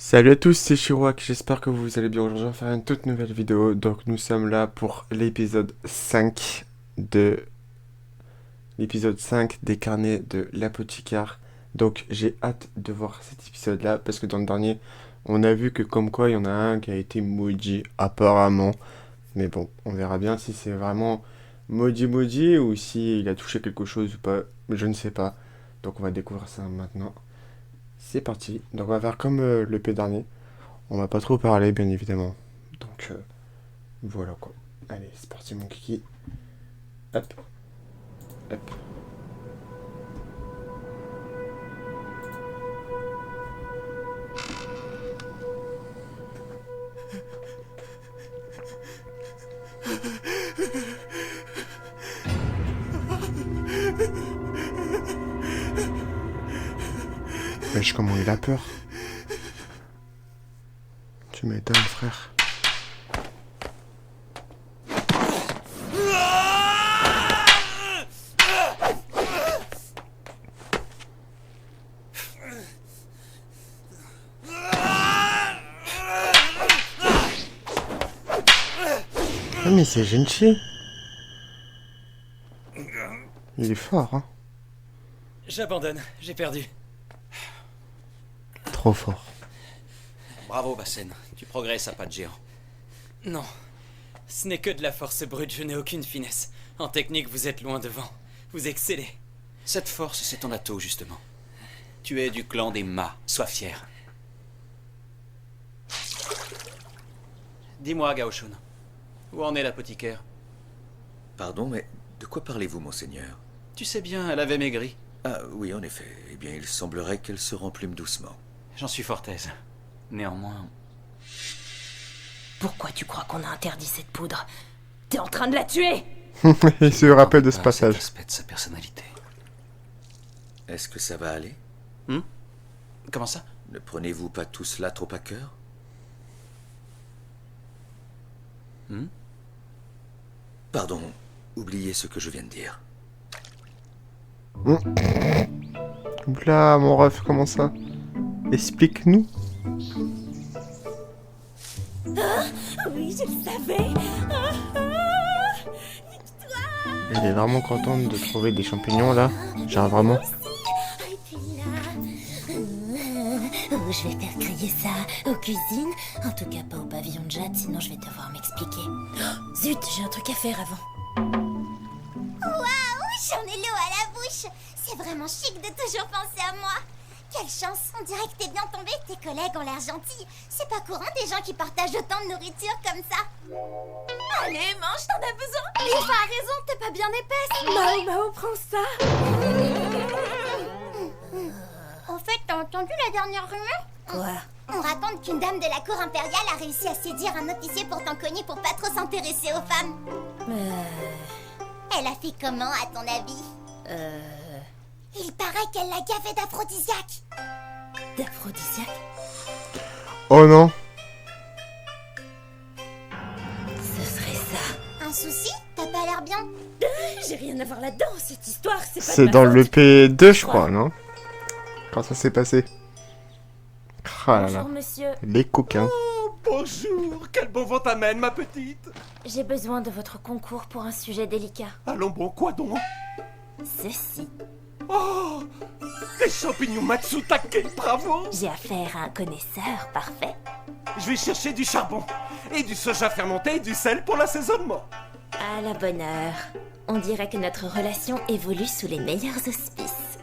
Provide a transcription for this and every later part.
Salut à tous, c'est Chirouac, j'espère que vous allez bien. Aujourd'hui, on va faire une toute nouvelle vidéo. Donc, nous sommes là pour l'épisode 5 de... L'épisode 5 des carnets de l'apothicaire. Donc, j'ai hâte de voir cet épisode-là, parce que dans le dernier, on a vu que comme quoi, il y en a un qui a été maudit, apparemment. Mais bon, on verra bien si c'est vraiment maudit ou si il a touché quelque chose ou pas. Je ne sais pas. Donc, on va découvrir ça maintenant. C'est parti. Donc, on va faire comme le P dernier. On va pas trop parler, bien évidemment. Donc, voilà quoi. Allez, c'est parti, mon kiki. Hop, hop. Wesh, comment il a peur. Tu m'étonnes, frère. Ah, mais c'est gentil. Il est fort, hein. J'abandonne, j'ai perdu. Trop fort. Bravo, Bassen. Tu progresses à pas de géant. Non, ce n'est que de la force brute, je n'ai aucune finesse. En technique, vous êtes loin devant. Vous excellez. Cette force, c'est ton atout, justement. Tu es du clan des mâts. Sois fier. Dis-moi, Gaoshun, où en est l'apothicaire? Pardon, mais de quoi parlez-vous, monseigneur? Tu sais bien, elle avait maigri. Ah oui, en effet. Eh bien, il semblerait qu'elle se remplume doucement. J'en suis fort aise. Néanmoins... Pourquoi tu crois qu'on a interdit cette poudre? T'es en train de la tuer! Il se rappelle de ce Pas passage. Cet aspect de sa personnalité. Est-ce que ça va aller? Comment ça? Ne prenez-vous pas tout cela trop à cœur? Pardon, oubliez ce que je viens de dire. Oula, mon ref, comment ça? Explique-nous. Oui, je le savais! Elle est vraiment contente de trouver des champignons, là. Genre, vraiment. Et puis là... je vais faire griller ça aux cuisines. En tout cas, pas au pavillon de Jade, sinon je vais devoir m'expliquer. Zut, j'ai un truc à faire avant. Waouh, j'en ai l'eau à la bouche. C'est vraiment chic de toujours penser à moi. Quelle chance, on dirait que t'es bien tombé, tes collègues ont l'air gentils. C'est pas courant des gens qui partagent autant de nourriture comme ça. Allez, mange, t'en as besoin. Lisa a raison, t'es pas bien épaisse. Mao, prends ça! Au fait, t'as entendu la dernière rumeur? Quoi? On raconte qu'une dame de la cour impériale a réussi à séduire un officier pourtant connu pour pas trop s'intéresser aux femmes. Elle a fait comment, à ton avis? Il paraît qu'elle l'a gavé d'aphrodisiaque. D'aphrodisiaque? Oh non. Ce serait ça. Un souci? T'as pas l'air bien? J'ai rien à voir là-dedans, cette histoire, c'est pas de C'est ma dans faute. le P2, je crois, non? Quand ça s'est passé. Ah là là. Bonjour, monsieur. Les coquins. Oh, bonjour, quel bon vent t'amène, ma petite. J'ai besoin de votre concours pour un sujet délicat. Allons bon, quoi donc? Ceci. Oh, des champignons Matsutake, bravo. J'ai affaire à un connaisseur parfait. Je vais chercher du charbon, et du soja fermenté et du sel pour l'assaisonnement. À la bonne heure. On dirait que notre relation évolue sous les meilleurs auspices.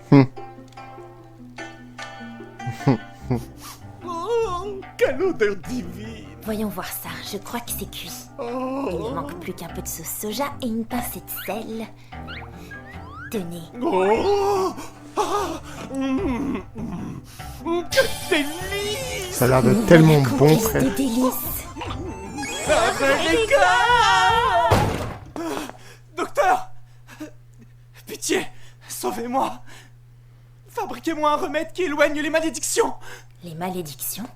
Oh, quelle odeur divine. Voyons voir ça, je crois que c'est cuit. Oh, Il ne manque plus qu'un peu de sauce soja et une pincée de sel. Tenez. oh, ah, quel délice. Ça a l'air de tellement La bon, conquête frère. des délices. Docteur, pitié, sauvez-moi. Fabriquez-moi un remède qui éloigne les malédictions. Les malédictions?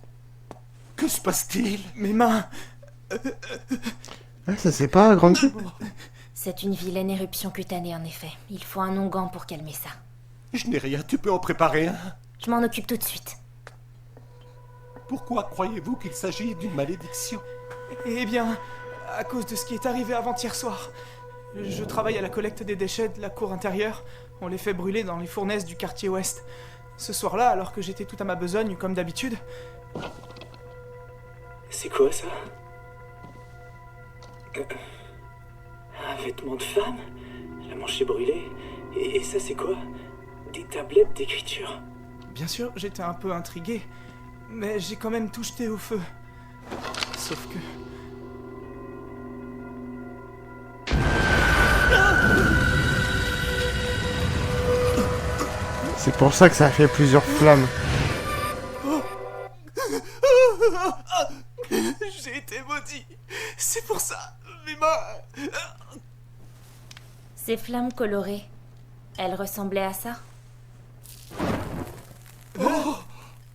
Que se passe-t-il? Mes mains. Ah, ça s'est pas agrandi? C'est une vilaine éruption cutanée en effet. Il faut un onguent pour calmer ça. Je n'ai rien, tu peux en préparer un. Je m'en occupe tout de suite. Pourquoi croyez-vous qu'il s'agit d'une malédiction? Eh bien, à cause de ce qui est arrivé avant-hier soir. Je travaille à la collecte des déchets de la cour intérieure. On les fait brûler dans les fournaises du quartier ouest. Ce soir-là, alors que j'étais tout à ma besogne, comme d'habitude... C'est quoi ça? Un vêtement de femme? La manche est brûlée. Et ça c'est quoi? Des tablettes d'écriture? Bien sûr, j'étais un peu intrigué, mais j'ai quand même tout jeté au feu. Sauf que... C'est pour ça que ça a fait plusieurs flammes. J'ai été maudit. C'est pour ça. Mes mains... Ces flammes colorées, elles ressemblaient à ça?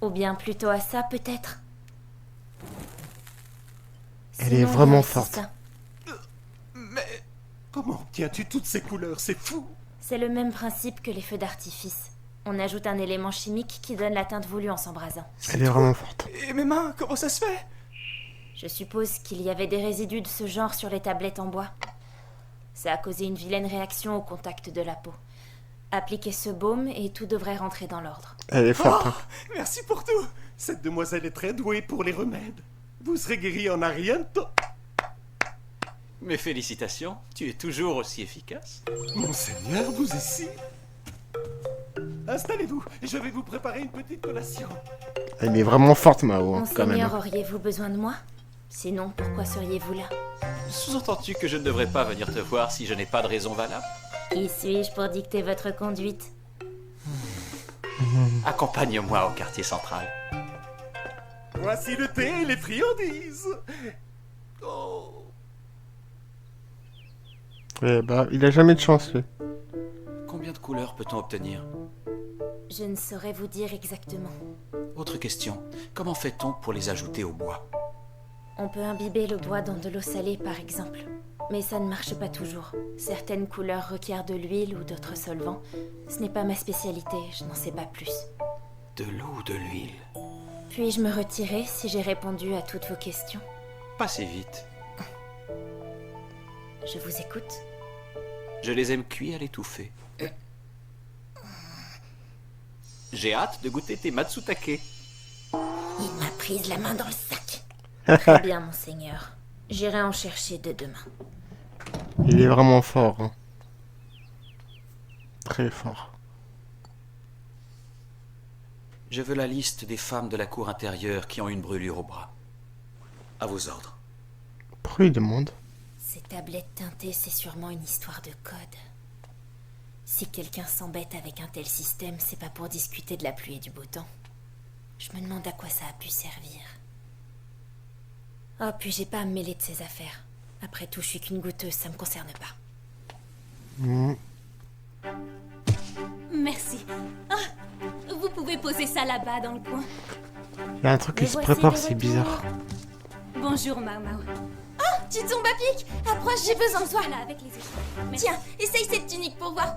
Ou bien plutôt à ça, peut-être? Elle est Sinon, vraiment c'est forte. ça. Mais comment obtiens-tu toutes ces couleurs? C'est fou! C'est le même principe que les feux d'artifice. On ajoute un élément chimique qui donne la teinte voulue en s'embrasant. Elle est vraiment forte. Et mes mains, comment ça se fait? Je suppose qu'il y avait des résidus de ce genre sur les tablettes en bois. Ça a causé une vilaine réaction au contact de la peau. Appliquez ce baume et tout devrait rentrer dans l'ordre. Elle est forte. Hein. Merci pour tout. Cette demoiselle est très douée pour les remèdes. Vous serez guéri en un rien de temps. Mes félicitations, tu es toujours aussi efficace. Monseigneur, vous ici? Installez-vous, je vais vous préparer une petite collation. Elle est vraiment forte, Mao, hein, quand même. Monseigneur, auriez-vous besoin de moi? Sinon, pourquoi seriez-vous là? Sous-entends-tu que je ne devrais pas venir te voir si je n'ai pas de raison valable? Qui suis-je pour dicter votre conduite? Accompagne-moi au quartier central. Voici le thé et les friandises. Oh. Eh bah, il a jamais de chance, lui. Combien de couleurs peut-on obtenir? Je ne saurais vous dire exactement. Autre question, comment fait-on pour les ajouter au bois? On peut imbiber le bois dans de l'eau salée, par exemple. Mais ça ne marche pas toujours. Certaines couleurs requièrent de l'huile ou d'autres solvants. Ce n'est pas ma spécialité, je n'en sais pas plus. De l'eau ou de l'huile? Puis-je me retirer si j'ai répondu à toutes vos questions? Pas si vite. Je vous écoute. Je les aime cuits à l'étouffer. J'ai hâte de goûter tes matsutake. Il m'a prise la main dans le sac. Très bien, monseigneur. J'irai en chercher deux demain. Il est vraiment fort. Hein. Très fort. Je veux la liste des femmes de la cour intérieure qui ont une brûlure au bras. À vos ordres. Pourquoi il demande? Ces tablettes teintées, c'est sûrement une histoire de code. Si quelqu'un s'embête avec un tel système, c'est pas pour discuter de la pluie et du beau temps. Je me demande à quoi ça a pu servir. Oh, puis j'ai pas à me mêler de ces affaires. Après tout, je suis qu'une goûteuse, ça me concerne pas. Merci. Ah, vous pouvez poser ça là-bas dans le coin. Il y a un truc qui Me se voici prépare, de c'est retour. bizarre. Bonjour, Mao Mao. Tu tombes à pic. Approche, j'ai besoin de toi. Voilà, avec les échanges. Merci. Tiens, essaye cette tunique pour voir.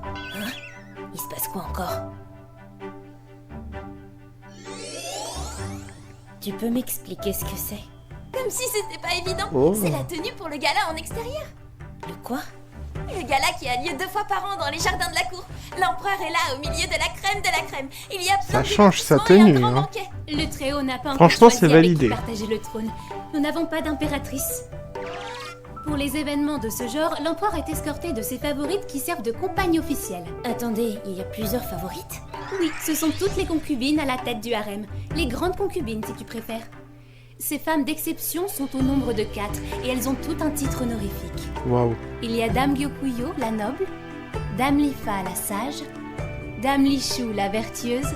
Il se passe quoi encore? Tu peux m'expliquer ce que c'est? Comme si c'était pas évident. Oh. C'est la tenue pour le gala en extérieur. Le quoi? Le gala qui a lieu 2 fois par an dans les jardins de la cour. L'empereur est là au milieu de la crème de la crème. Il y a plein Ça de change sa déguisements et un tenue, grand hein. banquet. Le Très-Haut n'a pas encore Franchement, choisi c'est avec qui validé. partager le trône. Nous n'avons pas d'impératrice. Pour les événements de ce genre, l'empereur est escorté de ses favorites qui servent de compagnes officielles. Attendez, il y a plusieurs favorites? Oui, ce sont toutes les concubines à la tête du harem. Les grandes concubines, si tu préfères. Ces femmes d'exception sont au nombre de 4 et elles ont tout un titre honorifique. Waouh. Il y a Dame Gyokuyo, la noble, Dame Lifa, la sage, Dame Lishu, la vertueuse,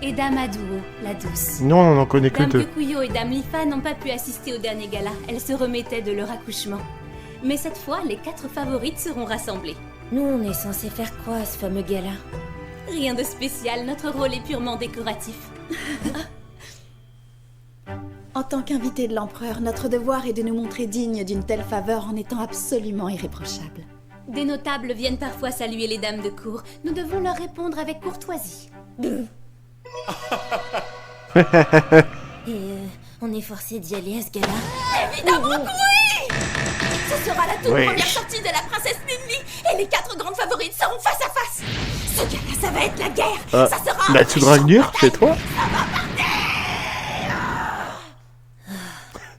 et Dame Aduo, la douce. Non, on en connaît que Dame deux. Gyokuyo et Dame Lifa n'ont pas pu assister au dernier gala, elles se remettaient de leur accouchement. Mais cette fois, les 4 favorites seront rassemblées. Nous, on est censé faire quoi à ce fameux gala? Rien de spécial, notre rôle est purement décoratif. En tant qu'invité de l'empereur, notre devoir est de nous montrer dignes d'une telle faveur en étant absolument irréprochables. Des notables viennent parfois saluer les dames de cour. Nous devons leur répondre avec courtoisie. Et On est forcé d'y aller à ce gala. Évidemment que oui! Ce sera la toute Oui. première sortie de la princesse Lily et les 4 grandes favorites seront face à face. Ce gala, ça va être la guerre. Ça sera La Tour Dragnure, chez toi?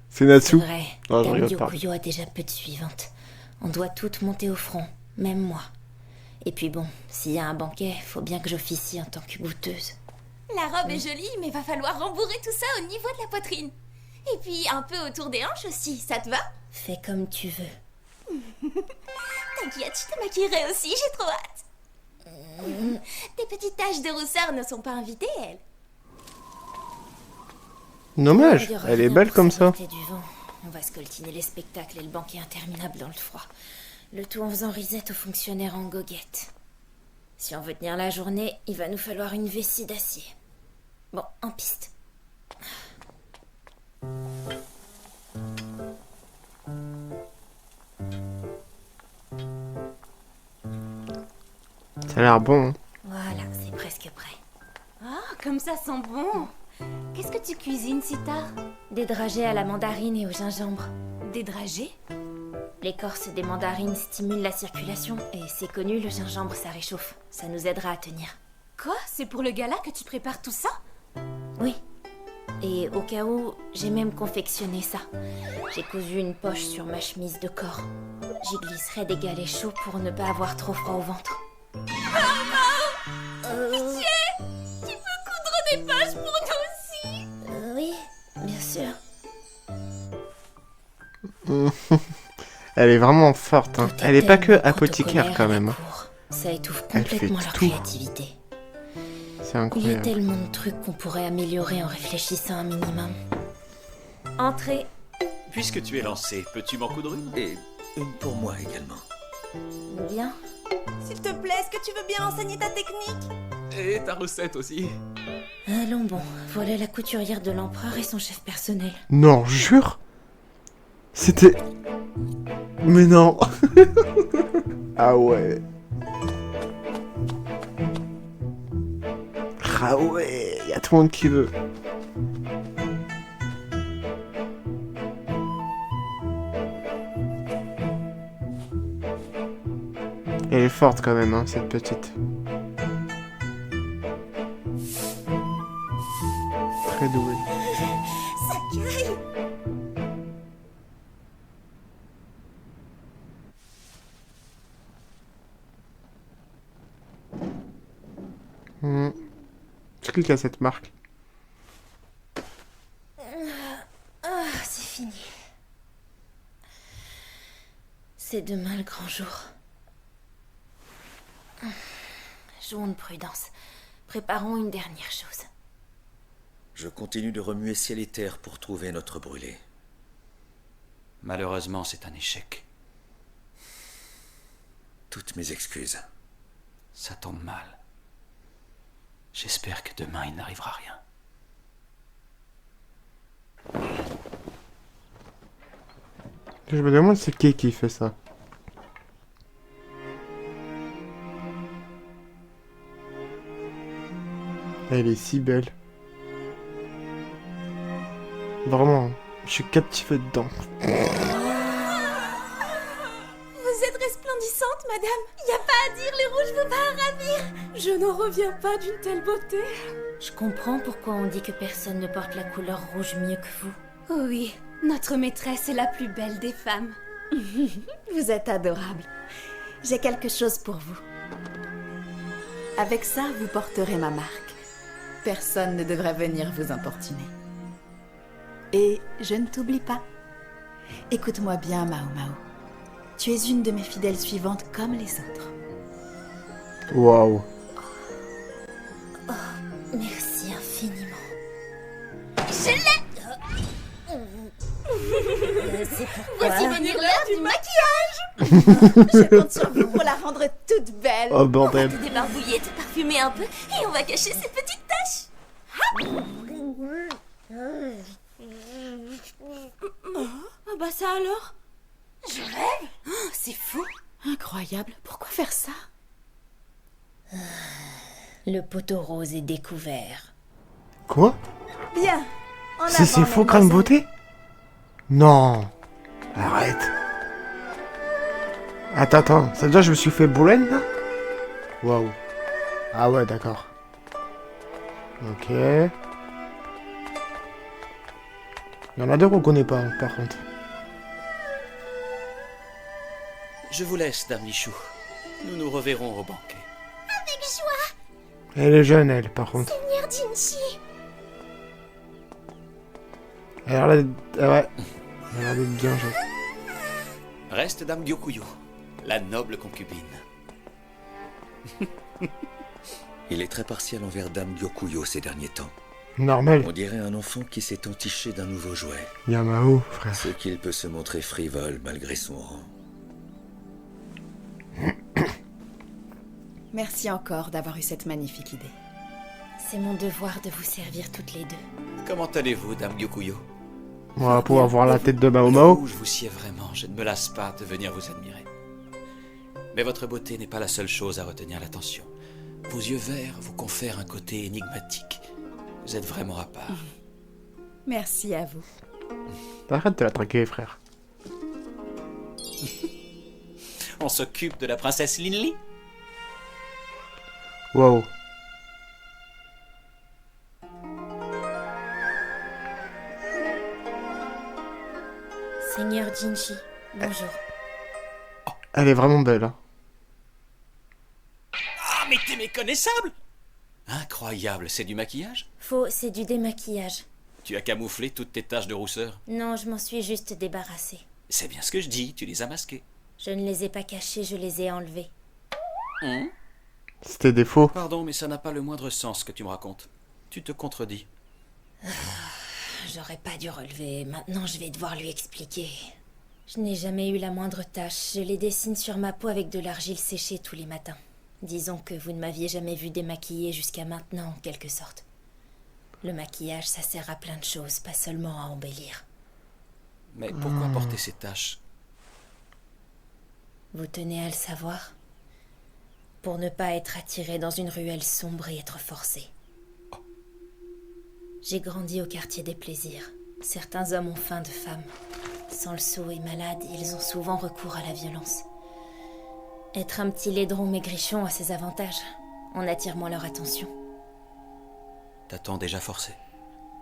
C'est Natsu. C'est vrai, Non, je Dame regarde pas. Yokuyo a déjà peu de suivantes. On doit toutes monter au front, même moi. Et puis bon, s'il y a un banquet, faut bien que j'officie en tant que goûteuse. La robe est jolie, mais va falloir rembourrer tout ça au niveau de la poitrine. Et puis un peu autour des hanches aussi, ça te va? Fais comme tu veux. T'inquiète, je te maquillerai aussi, j'ai trop hâte. Tes petites taches de rousseur ne sont pas invitées, elles. Dommage, Il y aura elle est rien belle pour comme ça. s'arrêter du vent. On va scoltiner les spectacles et le banquet interminable dans le froid. Le tout en faisant risette aux fonctionnaires en goguette. Si on veut tenir la journée, il va nous falloir une vessie d'acier. Bon, en piste. Ça a l'air bon. Hein. Voilà, c'est presque prêt. Ah, comme ça sent bon. Qu'est-ce que tu cuisines si tard? Des dragées à la mandarine et au gingembre. Des dragées? L'écorce des mandarines stimule la circulation et c'est connu, le gingembre ça réchauffe. Ça nous aidera à tenir. Quoi? C'est pour le gala que tu prépares tout ça? Oui. Et au cas où, j'ai même confectionné ça. J'ai cousu une poche sur ma chemise de corps. J'y glisserai des galets chauds pour ne pas avoir trop froid au ventre. Pitié! Tu peux coudre des poches pour nous aussi? Oui, bien sûr. Elle est vraiment forte. Hein. Tout est Elle est pas que tellement apothicaire protocolaire quand à la même. Hein. cour. Ça étouffe Elle fait complètement leur tout. créativité. C'est Il y a incroyable. tellement de trucs qu'on pourrait améliorer en réfléchissant un minimum. Entrez. Puisque tu es lancé, peux-tu m'en coudre une? Et une pour moi également. Bien. S'il te plaît, est-ce que tu veux bien enseigner ta technique? Et ta recette aussi. Allons bon, voilà la couturière de l'empereur et son chef personnel. Non, jure. C'était... Mais non. Ah ouais. Ah ouais, y a tout le monde qui veut. Elle est forte quand même, hein, cette petite. Très douée. Sakai! Je clique à cette marque. Ah, c'est fini. C'est demain le grand jour. Jouons de prudence. Préparons une dernière chose. Je continue de remuer ciel et terre pour trouver notre brûlé. Malheureusement, c'est un échec. Toutes mes excuses. Ça tombe mal. J'espère que demain, il n'arrivera rien. Je me demande c'est qui fait ça. Elle est si belle. Vraiment, je suis captivé dedans. Vous êtes resplendissante, madame. Y a pas à dire, les rouges vous pas à ravir. Je n'en reviens pas d'une telle beauté. Je comprends pourquoi on dit que personne ne porte la couleur rouge mieux que vous. Oh oui, notre maîtresse est la plus belle des femmes. Vous êtes adorable. J'ai quelque chose pour vous. Avec ça, vous porterez ma marque. Personne ne devrait venir vous importuner. Et je ne t'oublie pas. Écoute-moi bien, Mao Mao. Tu es une de mes fidèles suivantes comme les autres. Waouh. Merci infiniment. Je l'ai. C'est pourquoi... Voici venir l'heure du maquillage. Je compte sur vous pour la rendre toute belle. Oh bordel. Te débarbouiller, te parfumer un peu et on va cacher ces petites taches. Ah bah ça alors? Je rêve? Oh, c'est fou. Incroyable. Pourquoi faire ça? Le poteau rose est découvert. Quoi? Bien. En C'est avant, faux, crâne mademoiselle. beauté? Non. Arrête. Attends. Ça veut dire que je me suis fait boulaine, là? Waouh. Ah ouais, d'accord. Ok. Il y en a deux qu'on connaît pas, par contre. Je vous laisse, Dame Lichou. Nous nous reverrons au banquet. Avec joie, Elle est jeune, elle, par contre. Seigneur Jinchi. Elle a l'air d'être... ah ouais. Elle a l'air d'être bien jeune. Reste Dame Gyokuyo, la noble concubine. Il est très partial envers Dame Gyokuyo ces derniers temps. Normal. On dirait un enfant qui s'est entiché d'un nouveau jouet. Yamao, frère. Ce qu'il peut se montrer frivole malgré son rang. Merci encore d'avoir eu cette magnifique idée. C'est mon devoir de vous servir toutes les deux. Comment allez-vous, Dame Gyokuyo? On va pouvoir voir la tête de Mao Mao. Je vous sied vraiment, je ne me lasse pas de venir vous admirer. Mais votre beauté n'est pas la seule chose à retenir l'attention. Vos yeux verts vous confèrent un côté énigmatique. Vous êtes vraiment à part. Merci à vous. Arrête de la traquer, frère. On s'occupe de la princesse Linli? Wow. Seigneur Jinchi, bonjour. Elle est vraiment belle, hein. Ah, mais t'es méconnaissable! Incroyable, c'est du maquillage? Faux, c'est du démaquillage. Tu as camouflé toutes tes taches de rousseur? Non, je m'en suis juste débarrassée. C'est bien ce que je dis, tu les as masquées. Je ne les ai pas cachés, je les ai enlevés. C'était des faux. Pardon, mais ça n'a pas le moindre sens ce que tu me racontes. Tu te contredis. J'aurais pas dû relever, maintenant je vais devoir lui expliquer. Je n'ai jamais eu la moindre tache, je les dessine sur ma peau avec de l'argile séchée tous les matins. Disons que vous ne m'aviez jamais vu démaquillée jusqu'à maintenant, en quelque sorte. Le maquillage, ça sert à plein de choses, pas seulement à embellir. Mais pourquoi porter ces taches? Vous tenez à le savoir? Pour ne pas être attiré dans une ruelle sombre et être forcé. J'ai grandi au quartier des plaisirs. Certains hommes ont faim de femmes. Sans le seau et malades, ils ont souvent recours à la violence. Être un petit laidron maigrichon a ses avantages, en attirant leur attention. T'as-t-on déjà forcé?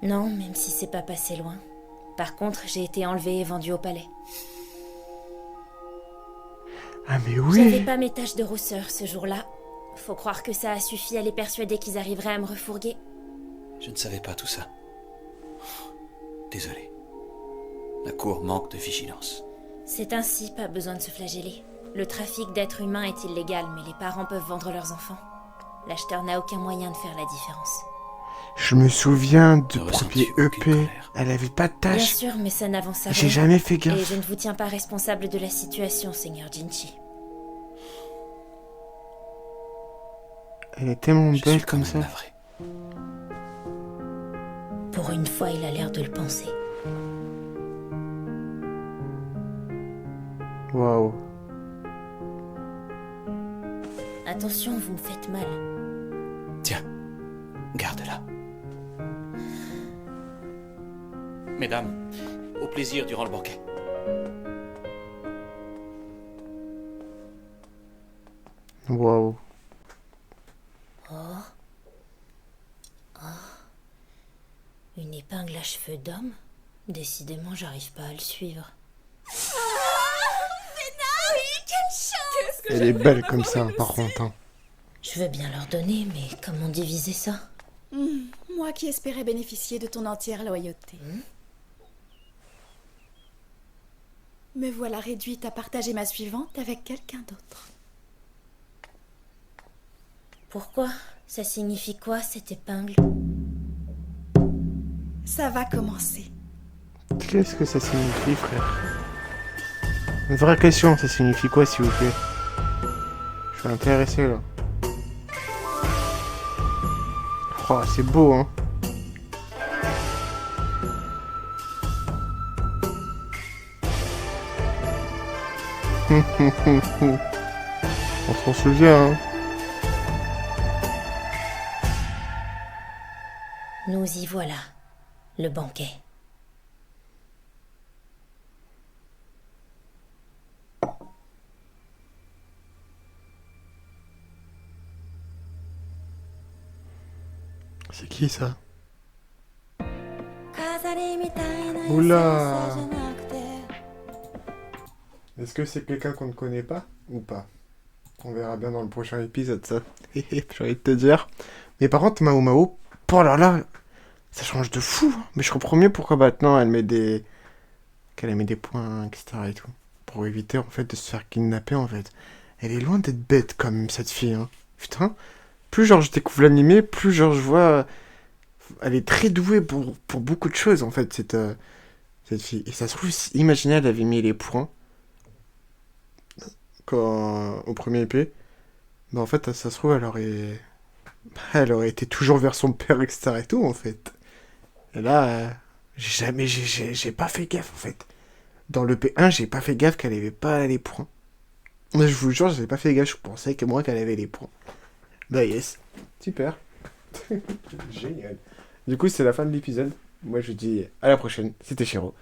Non, même si c'est pas passé loin. Par contre, j'ai été enlevée et vendue au palais. Ah mais J'avais oui. pas mes taches de rousseur ce jour-là. Faut croire que ça a suffi à les persuader qu'ils arriveraient à me refourguer. Je ne savais pas tout ça. Désolé. La cour manque de vigilance. C'est ainsi, pas besoin de se flageller. Le trafic d'êtres humains est illégal, mais les parents peuvent vendre leurs enfants. L'acheteur n'a aucun moyen de faire la différence. Je me souviens de Ne premier ressens-tu aucune EP. colère? Elle avait pas de Bien tache. sûr, mais ça n'avance à J'ai rien. jamais fait Et gaffe. je ne vous tiens pas responsable de la situation, Seigneur Jinchi. Elle est tellement Je suis belle quand comme même ça. navré. Pour une fois, il a l'air de le penser. Waouh. Attention, vous me faites mal. Tiens, garde-la. Mesdames, au plaisir durant le banquet. Waouh. Une épingle à cheveux d'homme? Décidément, j'arrive pas à le suivre. Elle est belle comme ça, par contre. Hein. Je veux bien leur donner, mais comment diviser ça? Moi qui espérais bénéficier de ton entière loyauté. Me voilà réduite à partager ma suivante avec quelqu'un d'autre. Pourquoi? Ça signifie quoi, cette épingle? Ça va commencer. Qu'est-ce que ça signifie, frère? Une vraie question, ça signifie quoi, s'il vous plaît? Je suis intéressé, là. Oh, c'est beau, hein. On s'en souvient, hein. Nous y voilà. le banquet. C'est qui ça? Oula! Est-ce que c'est quelqu'un qu'on ne connaît pas ou pas? On verra bien dans le prochain épisode, ça. J'ai envie de te dire. Mais par contre, Mao Mao, oh là là, ça change de fou. Mais je comprends mieux pourquoi maintenant elle met des... qu'elle met des points, etc. et tout. Pour éviter, en fait, de se faire kidnapper, en fait. Elle est loin d'être bête, quand même, cette fille, hein. Putain. Plus, genre, je découvre l'animé, plus, genre, je vois... Elle est très douée pour beaucoup de choses, en fait, cette fille. Et ça se trouve, imaginez, elle avait mis les points au premier épée. Bah, en fait, ça se trouve, elle aurait été toujours vers son père, etc. et tout, en fait. Et là, j'ai pas fait gaffe, en fait. Dans le P1, j'ai pas fait gaffe qu'elle avait pas les points. Mais je vous jure, j'ai pas fait gaffe, je pensais que moi qu'elle avait les points. Bah yes, super. Génial. Du coup, c'est la fin de l'épisode. Moi, je vous dis à la prochaine. C'était Chiro.